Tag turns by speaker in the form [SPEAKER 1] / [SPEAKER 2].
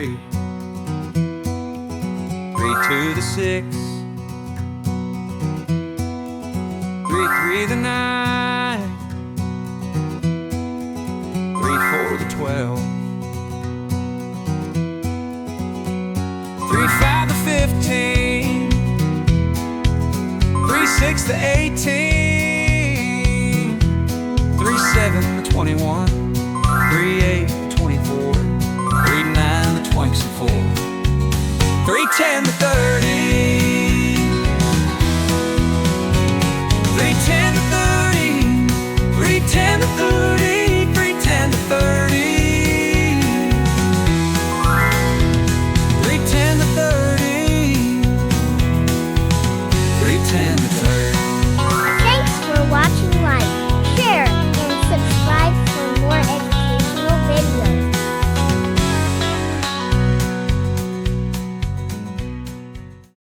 [SPEAKER 1] 3. 3 2 the 6. 3 3 the 9. 3 4 the 12. 3 5 the 15. 3 6 the 18. 3 7 the 21.